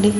చేసుకోండి.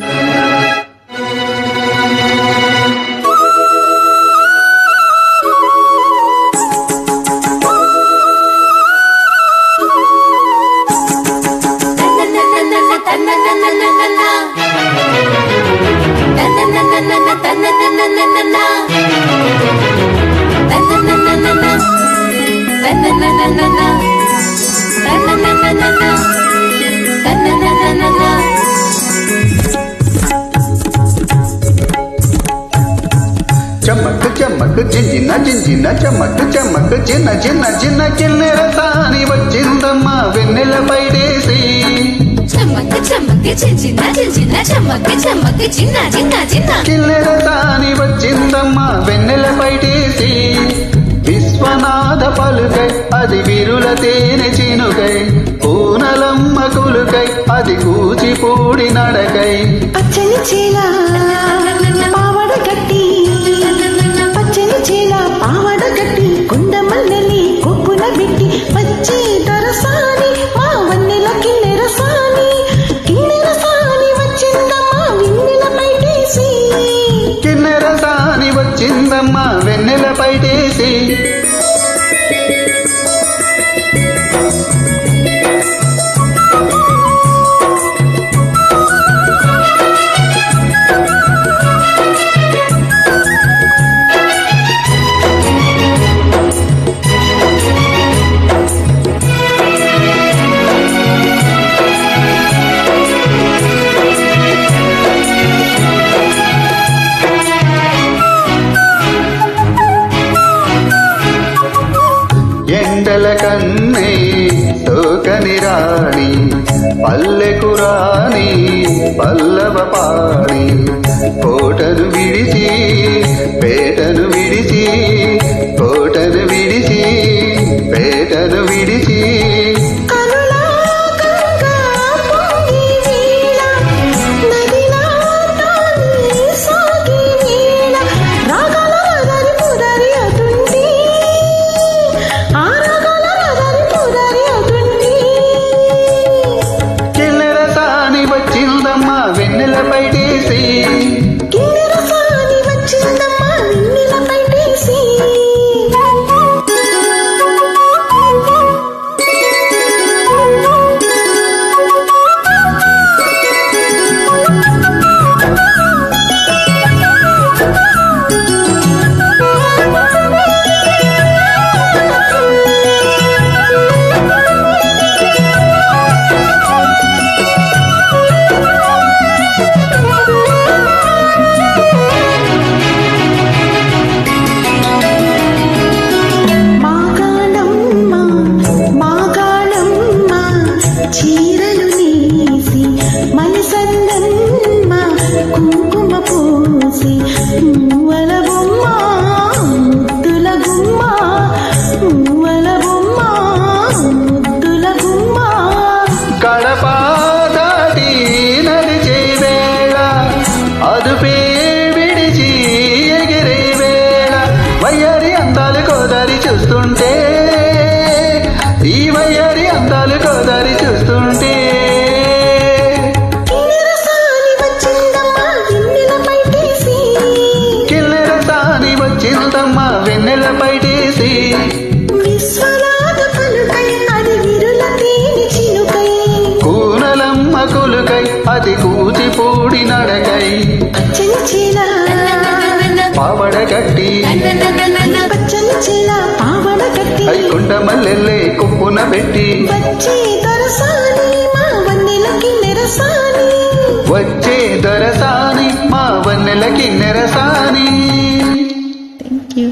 చమక్ చమక్ జింజిన జింజిన చమక్ చమక్ చిన్న చిన్న చిన్న కిన్నెర సాని వచ్చిందమ్మా వెన్నెల పైడేసి. చమక్ చమక్ జింజిన జింజిన చమక్ చమక్ చిన్న చిన్న చిన్న కిన్నెర సాని వచ్చిందమ్మా వెన్నెల పైడేసి. విశ్వనాథ పలుకై అది విరుల తేనె చినుకై, పూనలమ్మ కులుకై అది కూచిపూడి నడకై. పచ్చని చీల పావడ గట్టి, పచ్చని చీల పావడ గట్టి, కొండ మల్లెలి కొప్పున బిట్టి, వచ్చి దొరసాని మా వన్నెల కిన్నెర సాని, కిన్నెర సాని వచ్చిందమ్మా వెన్నెల పైటేసి. కిన్నెర సాని వచ్చిందమ్మా వెన్నెల పైటేసి. ఎండల కన్నే తోకని రాణి, పల్లెకు రాణి పల్లవ పాణి, కోటను విడిచి పేటను విడిచి, కోటను విడిచి పేటను విడిచి. కనులా గంగా పొంగి వీణ, నదిలా తాగి సాగి వీణ, రాగాల రదరి పుదరి అదుండి, ఆ రాగాల రదరి పుదరి అదుండి. కిన్నెర సాని వచ్చిందమ్మా వెన్నెల పైటేసి. కిన్నెర సాని వచ్చిందమ్మా వెన్నెల పైటేసి. చీరలు నేసి మనసందమ్మ కుంకుమ పూసి, మువ్వల బొమ్మ ముద్దుల గుమ్మ, మువ్వల బొమ్మ ముద్దుల గుమ్మ. కడప దాటి నడిచే వేళ, అదుపే విడిచి ఎగిరే వేళ, వయ్యారి అందాలు గోదారి చూస్తుంటే, ఈ వయ్యారి అందాలు గోదారి చూస్తుంటే. కిన్నెర సాని వచ్చిందమ్మా వెన్నెల పైటేసి. కిన్నెర సాని వచ్చిందమ్మా వెన్నెల పైటేసి. విశ్వనాథ పలుకై అది విరుల తేనె చినుకై, కూనలమ్మ కులుకై అది కూచిపూడి నడకై. పచ్చని చీల పావడ కట్టి, పచ్చని చీల పావడ కట్టి, కొండ మల్లెల్లే కుప్పున పెట్టి, వచ్చే దొరసాని మా వన్నెల కిన్నెర సాని. వచ్చే దొరసాని మా వన్నెల కిన్నెర సాని. Thank you.